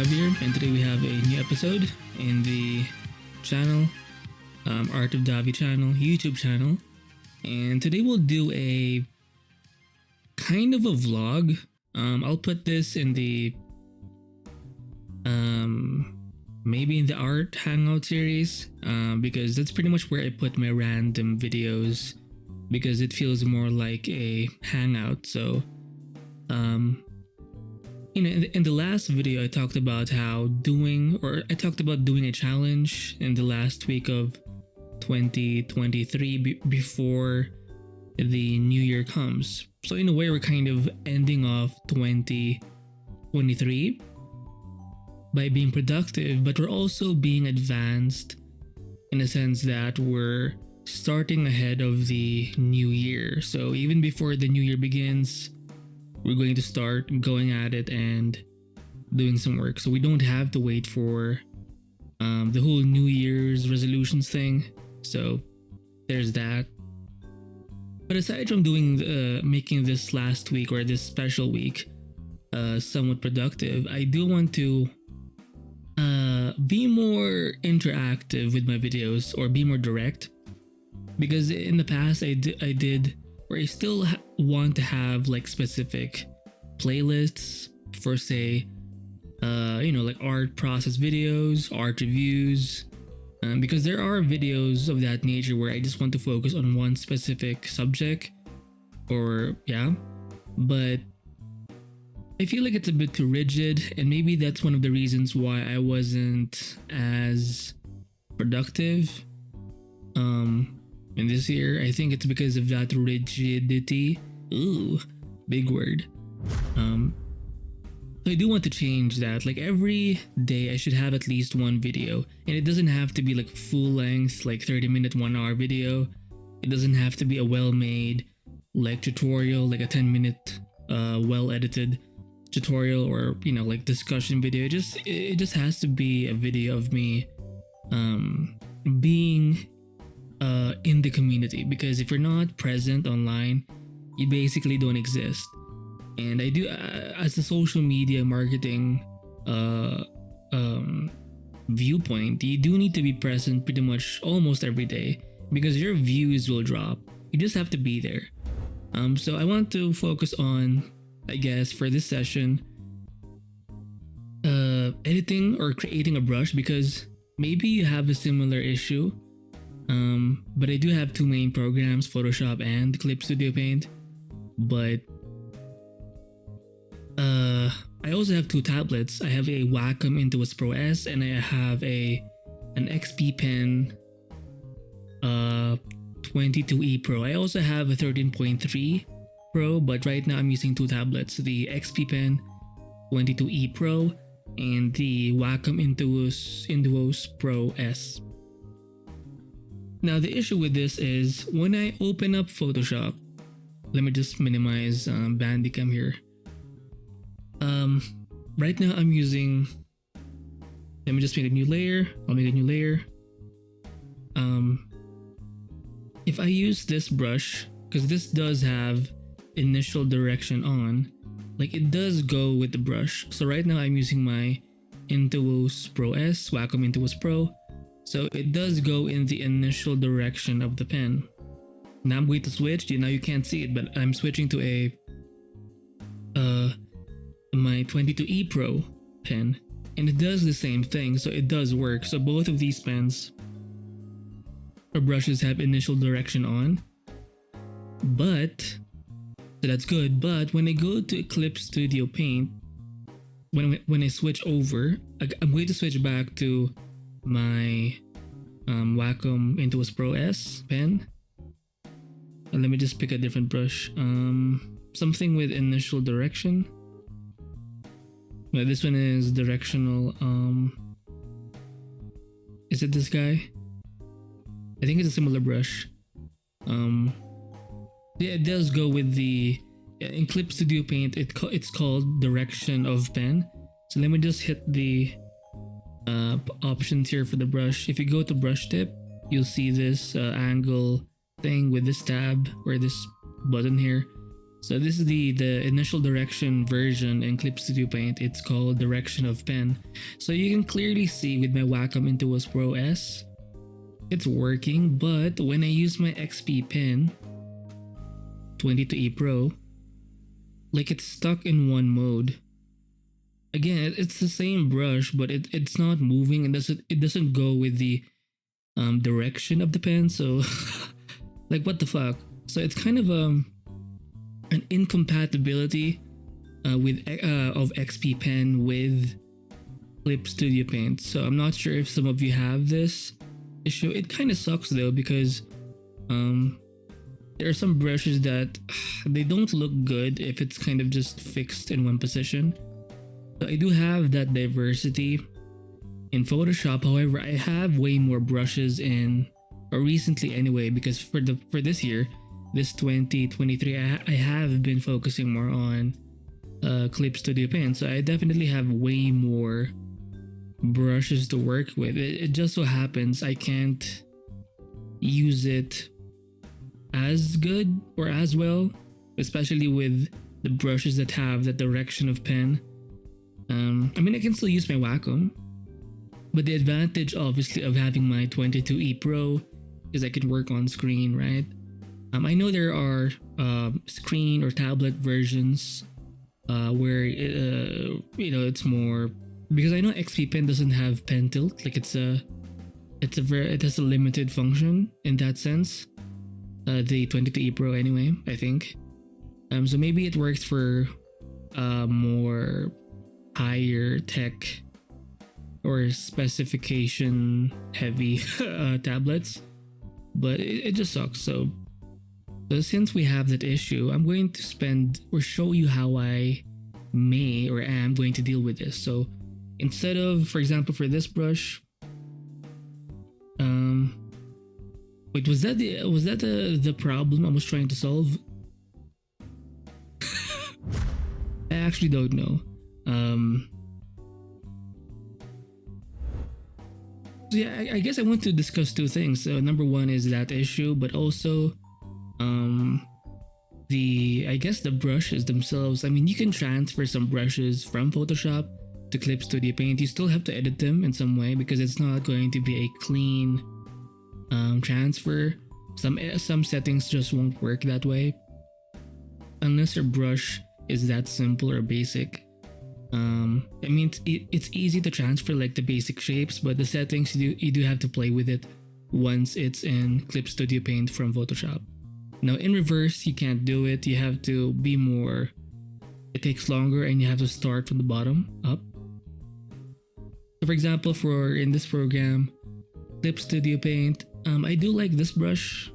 Javier, and today we have a new episode in the channel, Art of Davi channel, YouTube channel. And today we'll do a kind of a vlog. I'll put this in the maybe in the art hangout series, because that's pretty much where I put my random videos, because it feels more like a hangout. So in the last video I talked about doing a challenge in the last week of 2023 before the new year comes. So in a way, we're kind of ending off 2023 by being productive, but we're also being advanced in a sense that we're starting ahead of the new year. So even before the new year begins, we're going to start going at it and doing some work. So we don't have to wait for the whole New Year's resolutions thing. So there's that. But aside from making this last week or this special week somewhat productive, I do want to be more interactive with my videos, or be more direct, because in the past I still want to have like specific playlists for, say, like art process videos, art reviews, because there are videos of that nature where I just want to focus on one specific subject, but I feel like it's a bit too rigid, and maybe that's one of the reasons why I wasn't as productive in this year. I think it's because of that rigidity. Ooh, big word. So I do want to change that. Like every day I should have at least one video, and it doesn't have to be like full length, like 30-minute, 1-hour video. It doesn't have to be a well-made like tutorial, like a 10-minute well-edited tutorial, or like discussion video. It just has to be a video of me being in the community, because if you're not present online, you basically don't exist. And I do, as a social media marketing viewpoint, you do need to be present pretty much almost every day, because your views will drop. You just have to be there. So I want to focus on, I guess, for this session, editing or creating a brush, because maybe you have a similar issue. But I do have two main programs, Photoshop and Clip Studio Paint. But I also have two tablets. I have a Wacom Intuos Pro S, and I have an XP Pen 22E Pro. I also have a 13.3 Pro, but right now I'm using two tablets, the XP Pen 22E Pro and the Wacom Intuos Pro S. Now the issue with this is when I open up Photoshop, let me just minimize Bandicam here. Right now I'm using, let me just make a new layer. I'll make a new layer. If I use this brush, because this does have initial direction on, like it does go with the brush. So right now I'm using my Intuos Pro S, Wacom Intuos Pro. So it does go in the initial direction of the pen. Now I'm going to switch. Now you can't see it, but I'm switching to my 22E Pro pen, and it does the same thing. So it does work. So both of these pens or brushes have initial direction on, so that's good. But when I go to Clip Studio Paint, when I switch over, I'm going to switch back to my Wacom Intuos Pro S pen, and let me just pick a different brush, something with initial direction. Well, this one is directional. Is it this guy? I think it's a similar brush. Yeah, it does go with the in Clip Studio Paint. It's called direction of pen. So let me just hit the options here for the brush. If you go to brush tip, you'll see this angle thing with this tab or this button here. So this is the initial direction version in Clip Studio Paint. It's called Direction of Pen. So you can clearly see with my Wacom Intuos Pro S, it's working, but when I use my XP pen 22E Pro, like it's stuck in one mode. Again, it's the same brush, but it's not moving and it doesn't go with the direction of the pen. So like what the fuck? So it's kind of an incompatibility with of XP pen with Clip Studio Paint. So I'm not sure if some of you have this issue. It kind of sucks though, because there are some brushes that they don't look good if it's kind of just fixed in one position. So I do have that diversity in Photoshop. However, I have way more brushes in, or recently anyway, because for this year, this 2023, I have been focusing more on Clip Studio Paint. So I definitely have way more brushes to work with. It just so happens I can't use it as good or as well, especially with the brushes that have that direction of pen. I mean, I can still use my Wacom, but the advantage obviously of having my 22E Pro is I can work on screen, right? I know there are screen or tablet versions where it's more, because I know XP Pen doesn't have pen tilt. Like it has a limited function in that sense. The 22E Pro anyway, I think. So maybe it works for more higher tech or specification heavy tablets, but it just sucks. So since we have that issue, I'm going to spend or show you how I may or am going to deal with this. So instead of, for example, for this brush, wait, was that the problem I was trying to solve? I actually don't know. So yeah, I guess I want to discuss two things. So number one is that issue, but also I guess the brushes themselves. I mean, you can transfer some brushes from Photoshop to Clip Studio Paint. You still have to edit them in some way because it's not going to be a clean transfer. Some settings just won't work that way unless your brush is that simple or basic. I mean, it's easy to transfer like the basic shapes, but the settings you do have to play with it once it's in Clip Studio Paint from Photoshop. Now in reverse, you can't do it. You have to be more, it takes longer and you have to start from the bottom up. So for example, in this program, Clip Studio Paint, I do like this brush.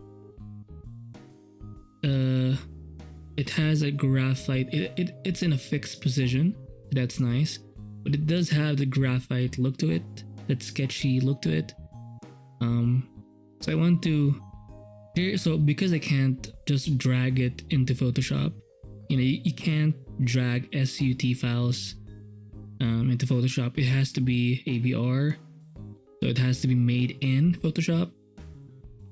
It has a graphite, it's in a fixed position. That's nice, but it does have the graphite look to it, that sketchy look to it. So I want to here, so because I can't just drag it into Photoshop, you can't drag SUT files into Photoshop. It has to be ABR, so it has to be made in Photoshop.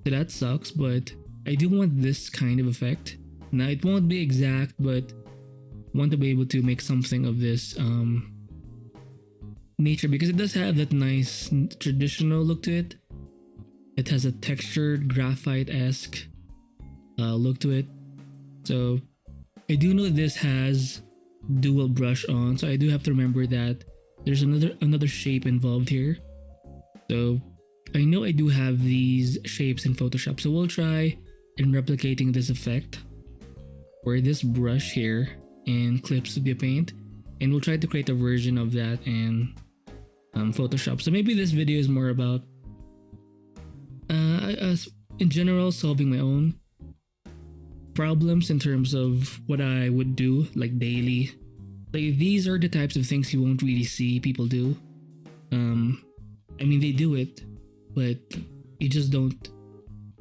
So that sucks, but I do want this kind of effect. Now it won't be exact, but want to be able to make something of this nature, because it does have that nice traditional look to it. It has a textured graphite-esque look to it. So I do know this has dual brush on, so I do have to remember that there's another shape involved here. So I know I do have these shapes in Photoshop, so we'll try in replicating this effect or this brush here in Clip Studio Paint, and we'll try to create a version of that in Photoshop. So maybe this video is more about in general solving my own problems in terms of what I would do like daily. Like these are the types of things you won't really see people do. I mean, they do it, but you just don't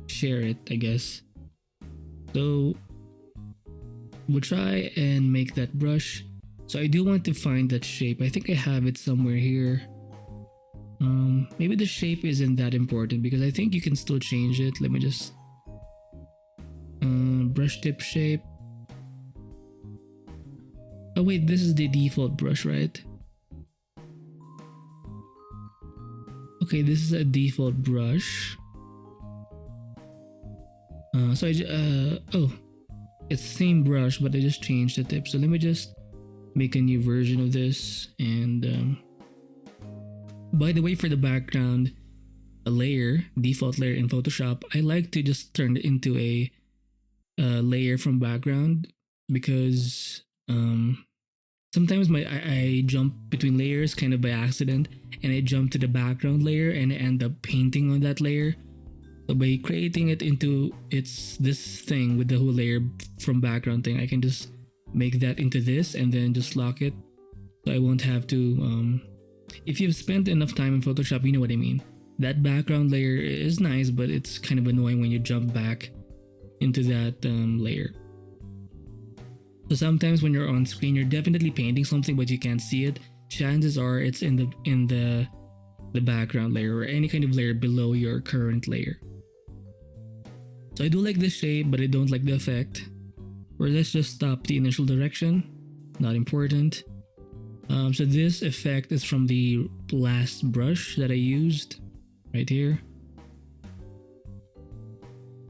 share it, I guess. So we'll try and make that brush. So I do want to find that shape. I think I have it somewhere here. Maybe the shape isn't that important because I think you can still change it. Let me just brush tip shape. Oh wait, this is the default brush, right? Okay, this is a default brush. Oh, it's the same brush, but I just changed the tip. So let me just make a new version of this. And by the way, for the background, a layer, default layer in Photoshop, I like to just turn it into a layer from background because sometimes I jump between layers kind of by accident, and I jump to the background layer and I end up painting on that layer. So by creating it into this thing with the whole layer from background thing, I can just make that into this and then just lock it. So I won't have to. If you've spent enough time in Photoshop, you know what I mean. That background layer is nice, but it's kind of annoying when you jump back into that layer. So sometimes when you're on screen, you're definitely painting something, but you can't see it. Chances are it's in the background layer or any kind of layer below your current layer. So I do like this shape, but I don't like the effect. Or let's just stop the initial direction. Not important. So this effect is from the last brush that I used right here.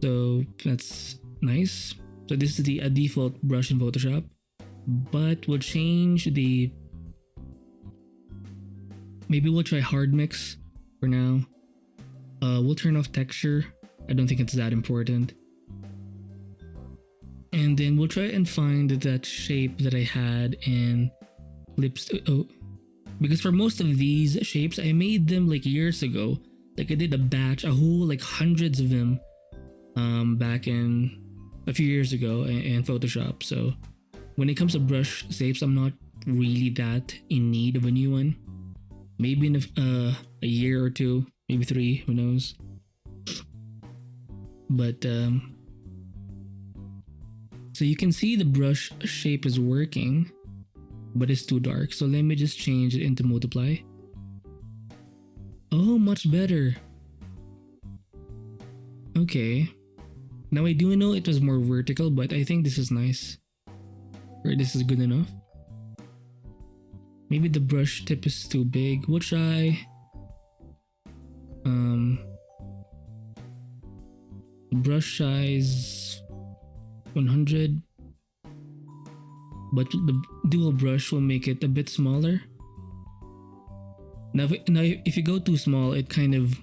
So that's nice. So this is a default brush in Photoshop, but we'll change maybe we'll try hard mix for now. We'll turn off texture. I don't think it's that important. And then we'll try and find that shape that I had in clips. Oh, because for most of these shapes, I made them like years ago. Like I did a batch, a whole like hundreds of them back in a few years ago in Photoshop. So when it comes to brush shapes, I'm not really that in need of a new one. Maybe in a year or two, maybe 3, who knows. But so you can see the brush shape is working, but it's too dark. So let me just change it into multiply. Oh, much better. Okay. Now I do know it was more vertical, but I think this is nice. Or this is good enough. Maybe the brush tip is too big. We'll try brush size 100, but the dual brush will make it a bit smaller. Now if you go too small, it kind of,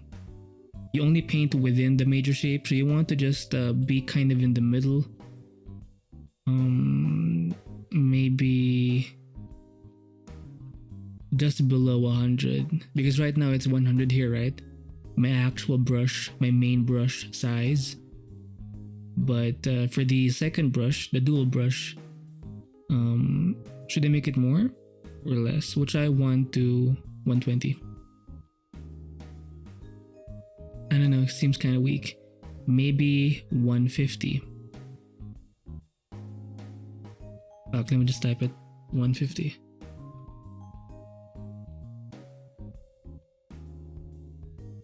you only paint within the major shape, so you want to just be kind of in the middle. Maybe just below 100, because right now it's 100 here, right? My actual brush, my main brush size. But for the second brush, the dual brush, should I make it more or less? We'll try 1 to 120. I don't know, it seems kind of weak. Maybe 150. Fuck, let me just type it. 150.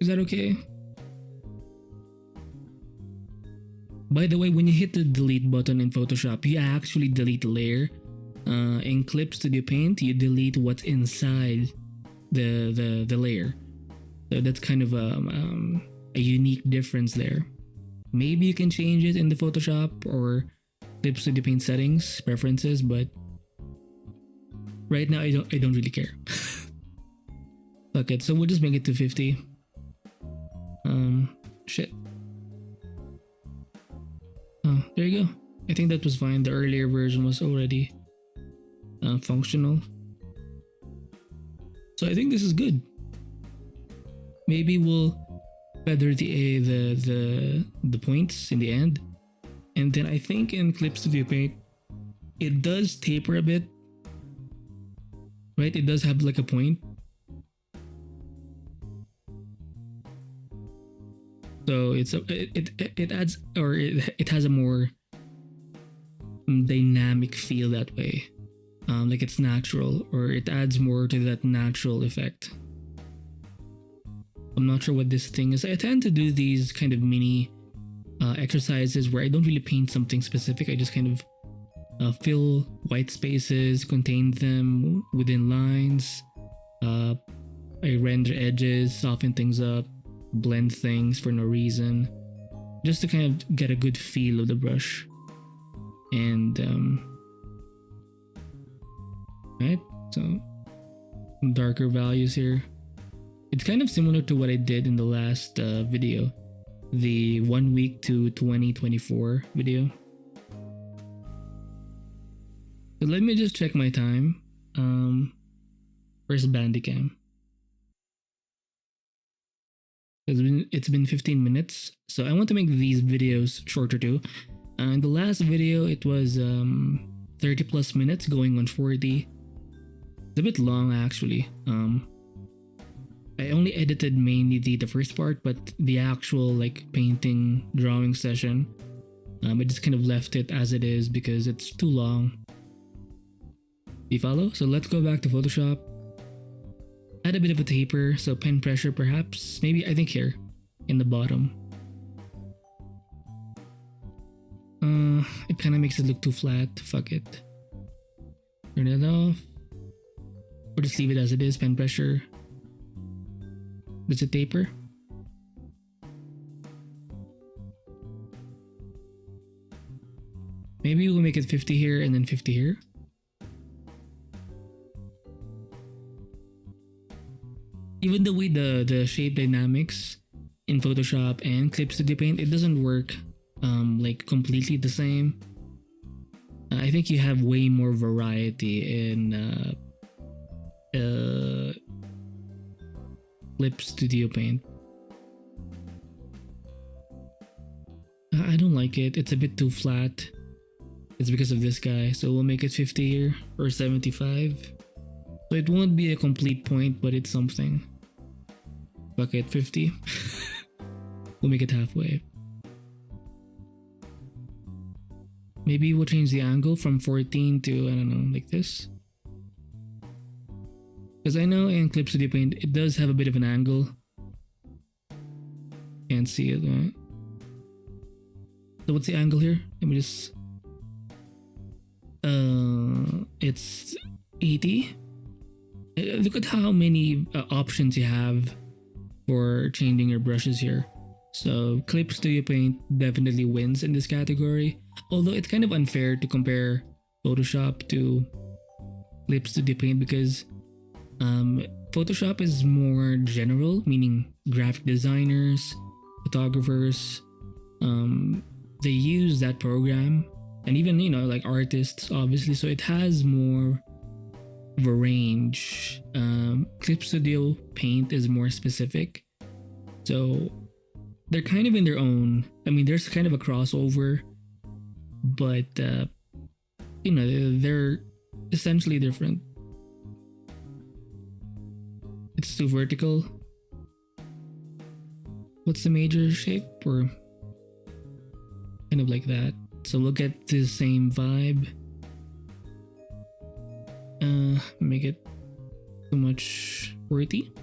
Is that okay? By the way, when you hit the delete button in Photoshop, you actually delete a layer. In Clip Studio Paint, you delete what's inside the layer. So that's kind of a unique difference there. Maybe you can change it in the Photoshop or Clip Studio Paint settings, preferences, but right now I don't really care. Fuck it, so we'll just make it to 50. Shit. Oh, there you go. I think that was fine. The earlier version was already functional. So I think this is good. Maybe we'll feather the points in the end. And then I think in Clip Studio Paint, it does taper a bit. Right? It does have like a point. So it adds, or it has a more dynamic feel that way. Like it's natural, or it adds more to that natural effect. I'm not sure what this thing is. I tend to do these kind of mini exercises where I don't really paint something specific. I just kind of fill white spaces, contain them within lines. I render edges, soften things up, blend things for no reason, just to kind of get a good feel of the brush. And right, so darker values here. It's kind of similar to what I did in the last video, the 1 week to 2024 video. So let me just check my time. Where's Bandicam? It's been 15 minutes, so I want to make these videos shorter too. In the last video, it was 30 plus minutes, going on 40. It's a bit long actually. I only edited mainly the first part, but the actual like painting drawing session, I just kind of left it as it is because it's too long. Do you follow? So let's go back to Photoshop. Add a bit of a taper, so pen pressure perhaps. Maybe, I think here, in the bottom. It kind of makes it look too flat. Fuck it. Turn it off. Or just leave it as it is, pen pressure. Does it taper? Maybe we'll make it 50 here and then 50 here. Even the way the shape dynamics in Photoshop and Clip Studio Paint, it doesn't work like completely the same. I think you have way more variety in Clip Studio Paint. I don't like it. It's a bit too flat. It's because of this guy. So we'll make it 50 here or 75. So it won't be a complete point, but it's something. Fuck it, 50. We'll make it halfway. Maybe we'll change the angle from 14 to, I don't know, like this. Because I know in Clip Studio Paint, it does have a bit of an angle. Can't see it, right? So what's the angle here? Let me just... it's 80. Look at how many options you have for changing your brushes here. So Clip Studio Paint definitely wins in this category. Although it's kind of unfair to compare Photoshop to Clip Studio Paint because Photoshop is more general, meaning graphic designers, photographers, they use that program, and even, you know, like artists obviously, so it has more of a range. Clip Studio Paint is more specific, so they're kind of in their own. I mean, there's kind of a crossover, but you know, they're essentially different. It's too vertical. What's the major shape? Or kind of like that. So we'll get the same vibe. Make it too much 40.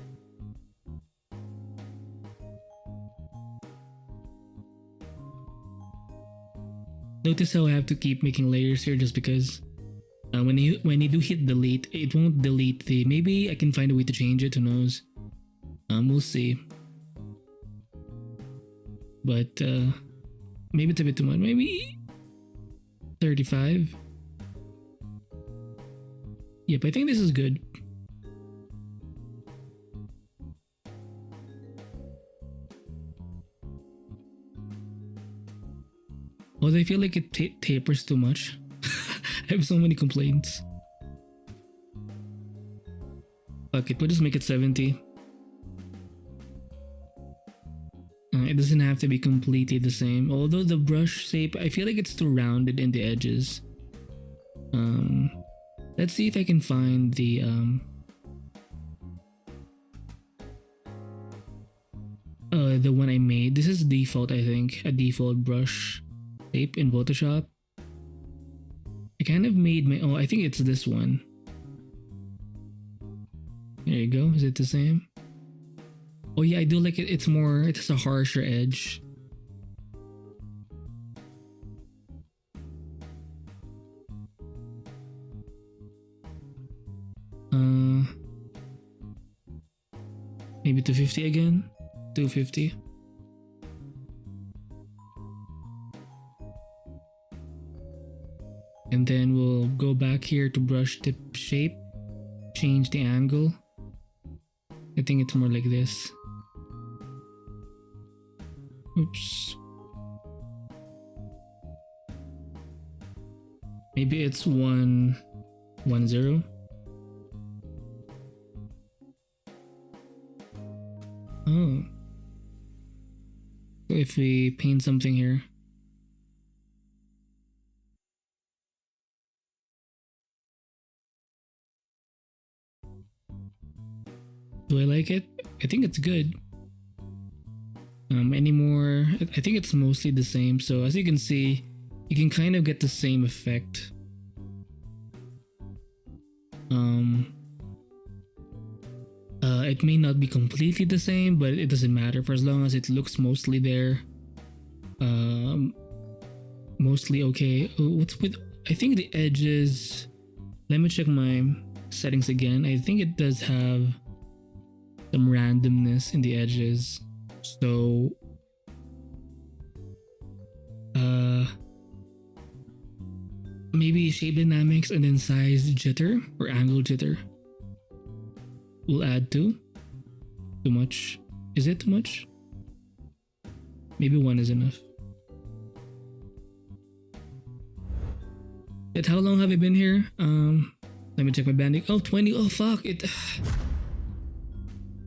Notice how I have to keep making layers here just because when you do hit delete, it won't delete the... Maybe I can find a way to change it, who knows. We'll see. But maybe it's a bit too much. Maybe 35. Yep, I think this is good. Although I feel like it tapers too much. I have so many complaints. Fuck it, we'll just make it 70. It doesn't have to be completely the same. Although the brush shape, I feel like it's too rounded in the edges. Let's see if I can find the one I made. This is default, I think, a default brush shape in Photoshop. I kind of made my... Oh, I think it's this one. There you go. Is it the same? Oh yeah, I do like it. It's more... It has a harsher edge. Uh, maybe 250 again. 250. And then we'll go back here to brush tip shape, change the angle. I think it's more like this. Oops. Maybe it's 110. Oh. So if we paint something here. Do I like it? I think it's good. Anymore, I think it's mostly the same. So as you can see, you can kind of get the same effect. It may not be completely the same, but it doesn't matter for as long as it looks mostly there. Mostly okay. What's with? I think the edges. Let me check my settings again. I think it does have some randomness in the edges. So maybe shape dynamics and then size jitter or angle jitter. We'll add too much. Is it too much? Maybe 1 is enough. Yet how long have I been here? Let me check my banding. Oh, 20. Oh fuck it.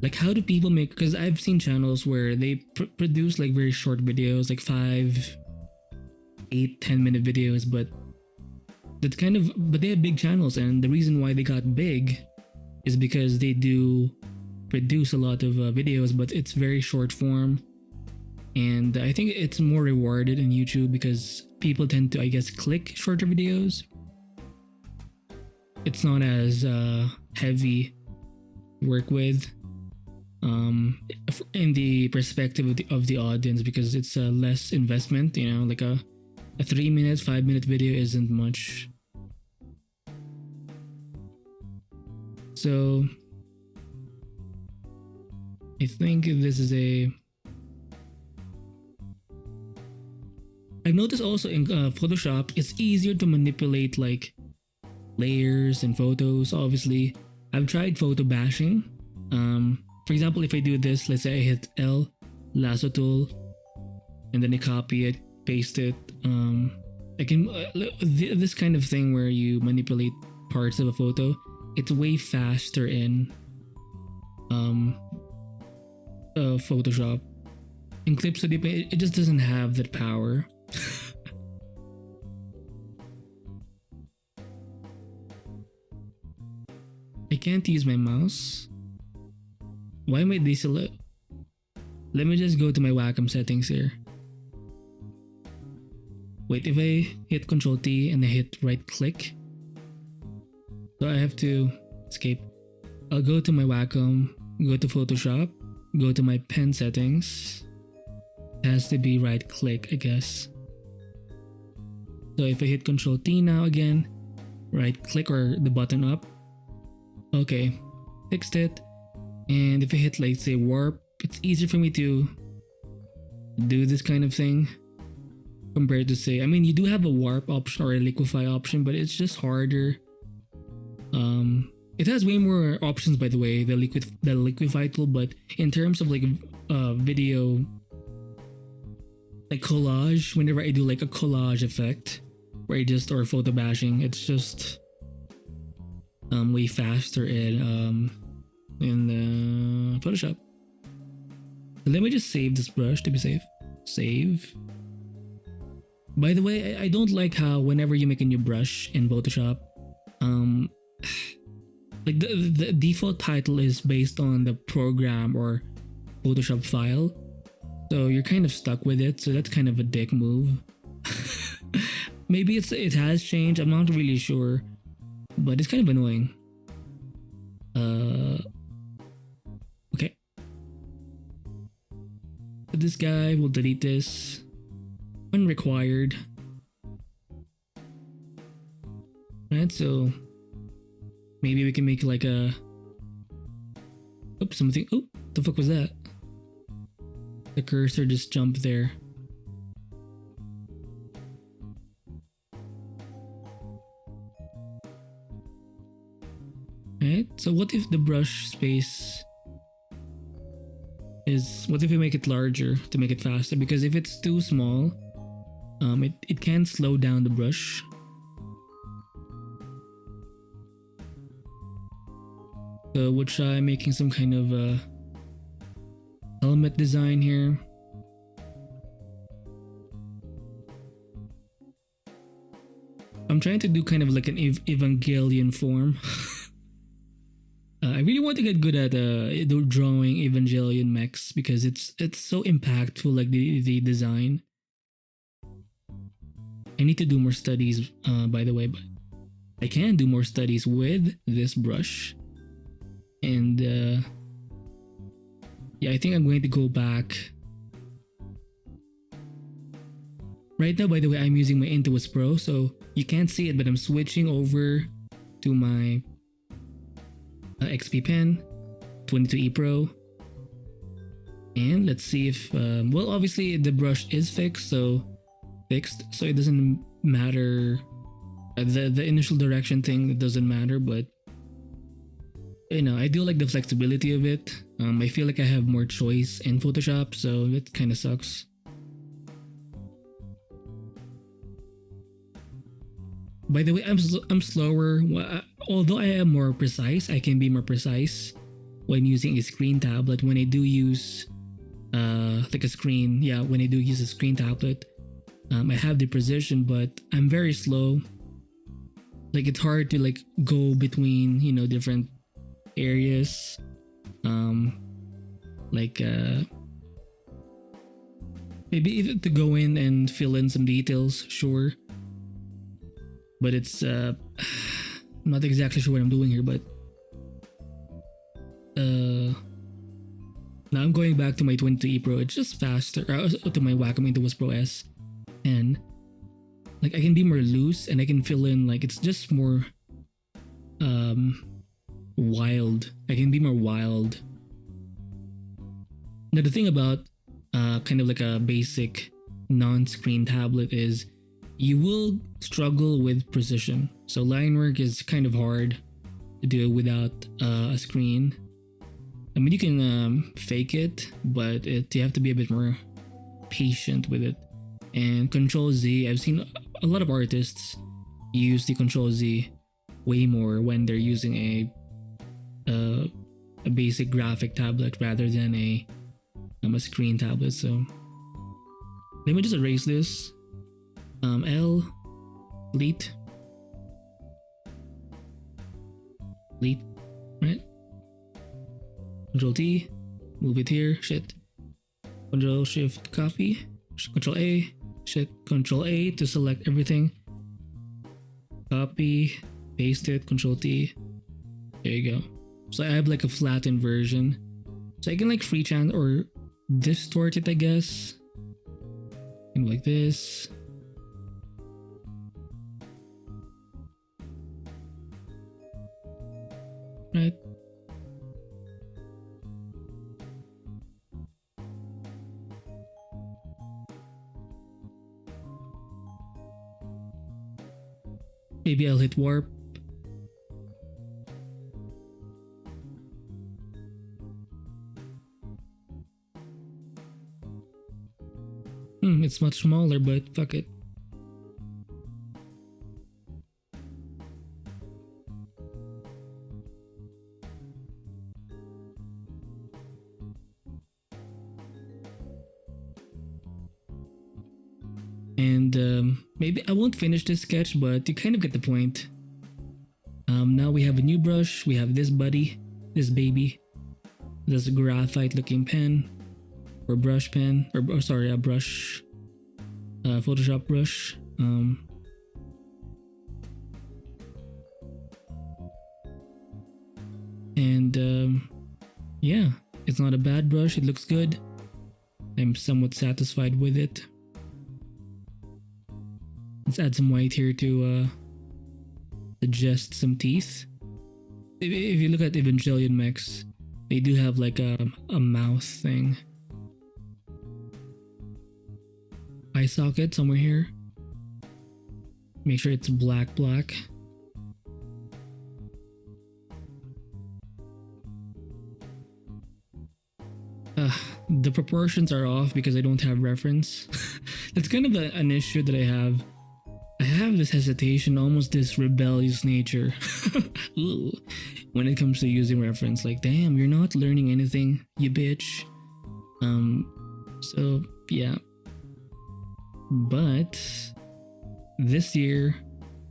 Like how do people make, because I've seen channels where they produce like very short videos, like 5, 8, 10-minute videos, but that's kind of, but they have big channels, and the reason why they got big is because they do produce a lot of videos, but it's very short form. And I think it's more rewarded in YouTube because people tend to, I guess, click shorter videos. It's not as heavy to work with in the perspective of the audience, because it's a less investment, you know, like a 3-minute, 5-minute video isn't much. So I think this is a, I've noticed also in Photoshop, it's easier to manipulate like layers and photos. Obviously, I've tried photo bashing. For example, if I do this, let's say I hit L, lasso tool, and then I copy it, paste it. I can this kind of thing where you manipulate parts of a photo. It's way faster in Photoshop. In Clip Studio, it just doesn't have that power. I can't use my mouse. Why am I Let me just go to my Wacom settings here. Wait, if I hit Ctrl T and I hit right click, so I have to escape. I'll go to my Wacom, go to Photoshop, go to my pen settings. It has to be right click, I guess. So if I hit Ctrl T now again, right click or the button up. Okay, fixed it. And if I hit, like, say warp, it's easier for me to do this kind of thing compared to, say, I mean, you do have a warp option or a liquify option, but it's just harder. It has way more options, by the way, the liquify tool, but in terms of like video, like collage, whenever I do like a collage effect, where I just, or photo bashing, it's just way faster in Photoshop. So let me just save this brush to be safe. Save. By the way, I don't like how whenever you make a new brush in Photoshop, like the default title is based on the program or Photoshop file, so you're kind of stuck with it. So that's kind of a dick move. Maybe it has changed. I'm not really sure, but it's kind of annoying. Okay. So this guy will delete this. Unrequired. Right, so maybe we can make like a... Oops, something... Oh, the fuck was that? The cursor just jumped there. Right, so what if the brush space is... What if we make it larger to make it faster? Because if it's too small, it can slow down the brush. So we'll try making some kind of helmet design here. I'm trying to do kind of like an Evangelion form. I really want to get good at drawing Evangelion mechs because it's so impactful, like the design. I need to do more studies, by the way, but I can do more studies with this brush. And yeah, I think I'm going to go back. Right now, by the way, I'm using my Intuos Pro, so you can't see it, but I'm switching over to my XP pen, 22E Pro. And let's see if, well, obviously the brush is fixed, so it doesn't matter. The initial direction thing, it doesn't matter, but you know, I do like the flexibility of it. I feel like I have more choice in Photoshop, so it kind of sucks. By the way, I'm slower. Although I am more precise, I can be more precise when using a screen tablet. When I do use like a screen, yeah, when I do use a screen tablet, I have the precision, but I'm very slow. Like it's hard to like go between, you know, different areas. Maybe to go in and fill in some details, sure. But it's I'm not exactly sure what I'm doing here, but now I'm going back to my 22E Pro. It's just faster, to my Wacom Intuos Pro S, and like I can be more loose and I can fill in, like it's just more wild. I can be more wild. Now the thing about kind of like a basic non-screen tablet is you will struggle with precision. So line work is kind of hard to do without a screen. I mean, you can fake it, but you have to be a bit more patient with it. And Control Z, I've seen a lot of artists use the Control Z way more when they're using a basic graphic tablet rather than a screen tablet. So let me just erase this. L, delete, right? Control T, move it here, shit. Control Shift copy, Control A, shit. Control A to select everything. Copy, paste it, Control T. There you go. So I have like a flattened version. So I can like free channel or distort it, I guess. And like this. Right. Maybe I'll hit warp. It's much smaller, but fuck it. And maybe I won't finish this sketch, but you kind of get the point. Now we have a new brush. We have this buddy, this baby. This graphite looking pen or brush pen, or sorry, a brush, Photoshop brush. Yeah, it's not a bad brush. It looks good. I'm somewhat satisfied with it. Let's add some white here to suggest some teeth. if you look at Evangelion mechs, they do have like a mouth thing. Eye socket somewhere here. Make sure it's black. The proportions are off because I don't have reference. That's kind of an issue that I have. I have this hesitation, almost this rebellious nature Ooh, when it comes to using reference. Like, damn, you're not learning anything, you bitch. So yeah. But this year,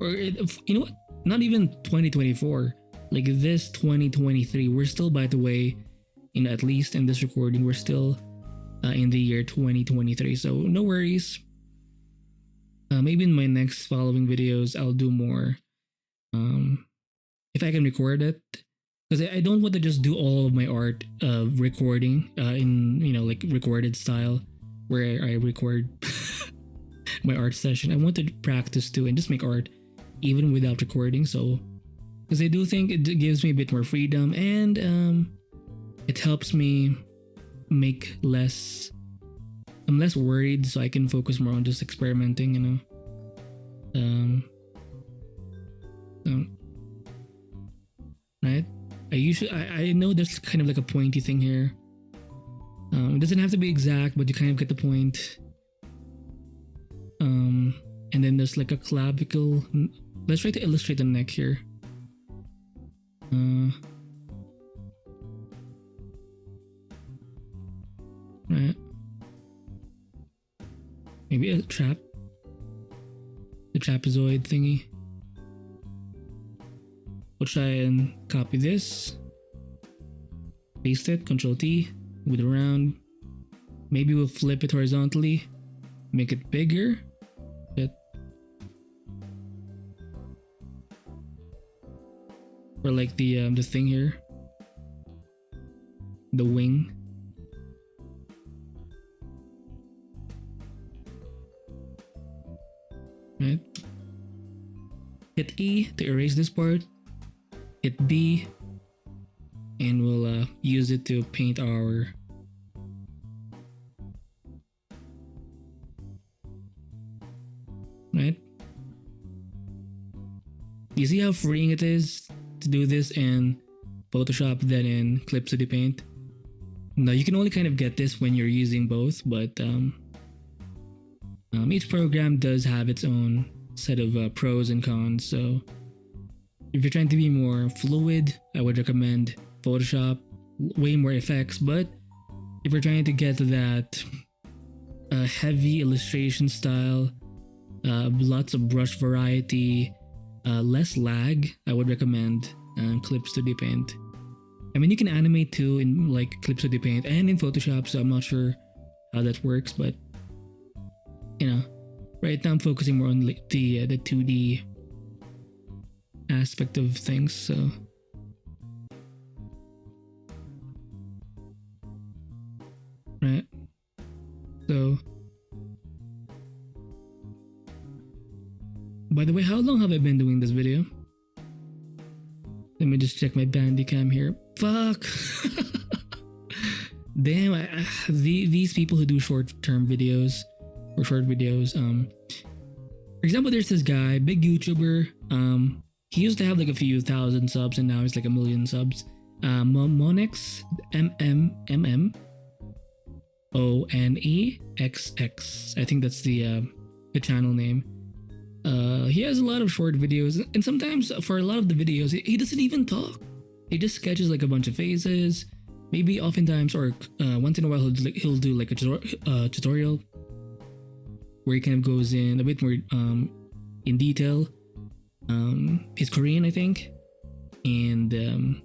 you know what? Not even 2024. Like this 2023, we're still, by the way, at least in this recording, we're still in the year 2023. So no worries. Maybe in my next following videos, I'll do more. If I can record it, because I don't want to just do all of my art recording in like recorded style, where I record my art session. I want to practice too and just make art even without recording. So, because I do think it gives me a bit more freedom and it helps me make less. I'm less worried, so I can focus more on just experimenting, right? I know there's kind of like a pointy thing here. It doesn't have to be exact, but you kind of get the point. And then there's like a clavicle. Let's try to illustrate the neck here. Right. Maybe a trap. The trapezoid thingy. We'll try and copy this. Paste it, Control T, move it around. Maybe we'll flip it horizontally. Make it bigger. Or like the thing here. The wing. Right. Hit E to erase this part. Hit B, and we'll use it to paint our right. You see how freeing it is to do this in Photoshop than in Clip Studio Paint? Now you can only kind of get this when you're using both, but each program does have its own set of pros and cons. So if you're trying to be more fluid, I would recommend Photoshop. Way more effects, but if you're trying to get that heavy illustration style, lots of brush variety, less lag, I would recommend Clip Studio Paint. I mean, you can animate too in like Clip Studio Paint and in Photoshop, so I'm not sure how that works, but right now I'm focusing more on like the 2D aspect of things. So right, so by the way, how long have I been doing this video? Let me just check my Bandicam here. Fuck. Damn, these people who do short-term videos or short videos. For example, there's this guy, big YouTuber. He used to have like a few thousand subs, and now he's like 1 million subs. Monex, MMONEXX. I think that's the channel name. He has a lot of short videos, and sometimes for a lot of the videos, he doesn't even talk. He just sketches like a bunch of phases. Maybe oftentimes or once in a while he'll do like a tutorial where he kind of goes in a bit more in detail. He's Korean, I think, and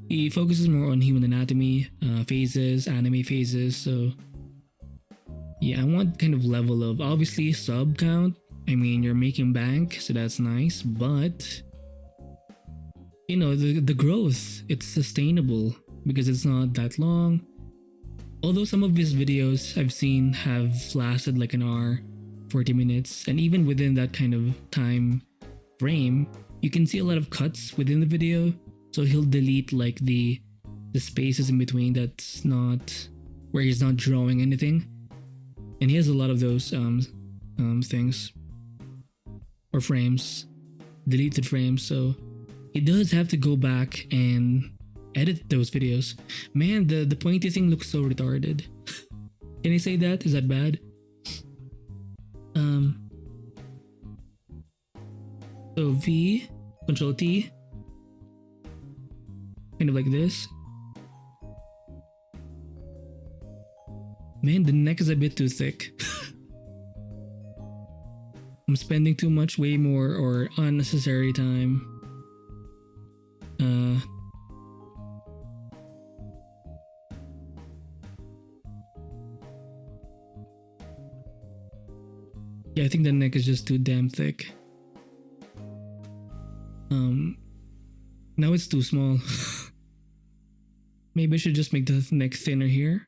he focuses more on human anatomy, phases, anime phases. So yeah, I want kind of level of obviously sub count. I mean, you're making bank, so that's nice, but the growth, it's sustainable because it's not that long. Although some of his videos I've seen have lasted like an hour, 40 minutes, and even within that kind of time frame, you can see a lot of cuts within the video. So he'll delete like the spaces in between that's not where he's not drawing anything. And he has a lot of those things or frames, deleted frames. So he does have to go back and edit those videos. Man, the pointy thing looks so retarded. Can I say that? Is that bad? So V, Control T, kind of like this. Man, the neck is a bit too thick. I'm spending too much, way more, or unnecessary time. Yeah, I think the neck is just too damn thick. Now it's too small. Maybe I should just make the neck thinner here.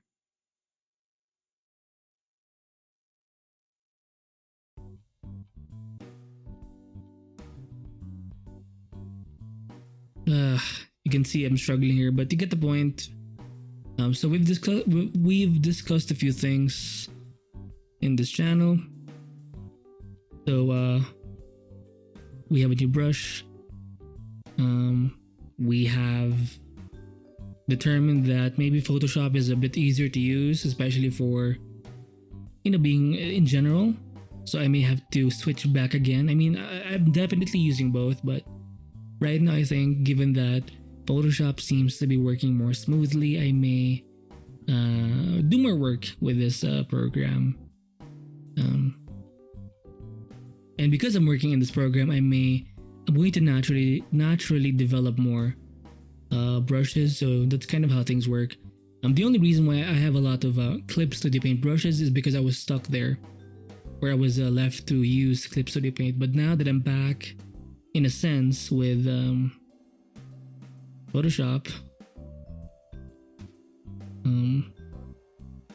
You can see I'm struggling here, but you get the point. So we've discussed a few things in this channel. So we have a new brush. We have determined that maybe Photoshop is a bit easier to use, especially for, you know, being in general. So I may have to switch back again. I mean, I'm definitely using both, but right now I think, given that Photoshop seems to be working more smoothly, I may do more work with this program. And because I'm working in this program, I'm going to naturally develop more brushes. So that's kind of how things work. The only reason why I have a lot of Clip Studio Paint brushes is because I was stuck there, where I was left to use Clip Studio Paint. But now that I'm back, in a sense, with Photoshop,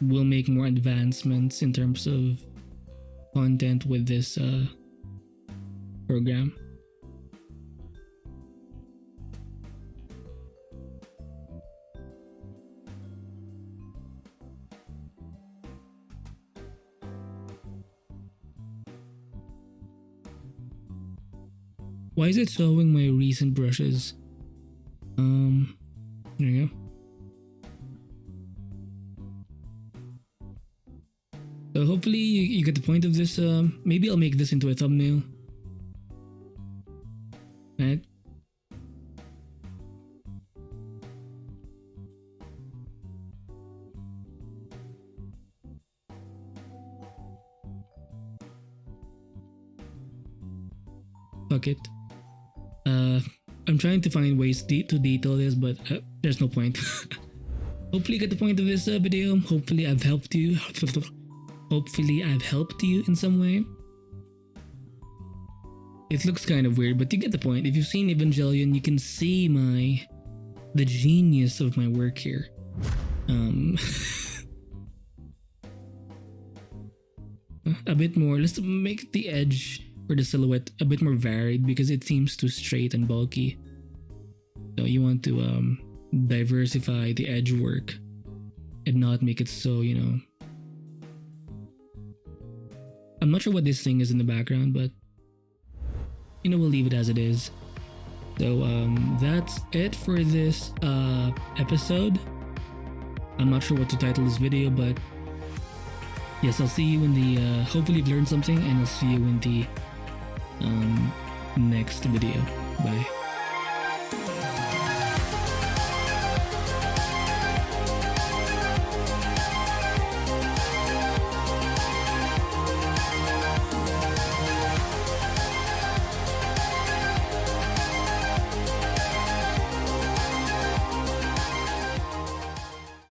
we'll make more advancements in terms of content with this program. Why is it showing my recent brushes? There you go. So hopefully you get the point of this. Maybe I'll make this into a thumbnail. Right? Fuck it. I'm trying to find ways to detail this, but there's no point. Hopefully you get the point of this video. Hopefully I've helped you. Hopefully I've helped you in some way. It looks kind of weird, but you get the point. If you've seen Evangelion, you can see the genius of my work here. A bit more. Let's make the edge or the silhouette a bit more varied, because it seems too straight and bulky. So you want to diversify the edge work and not make it so, you know. I'm not sure what this thing is in the background, but you know, we'll leave it as it is. So that's it for this episode. I'm not sure what to title this video, but yes, I'll see you in the hopefully you've learned something, and I'll see you in the next video. Bye.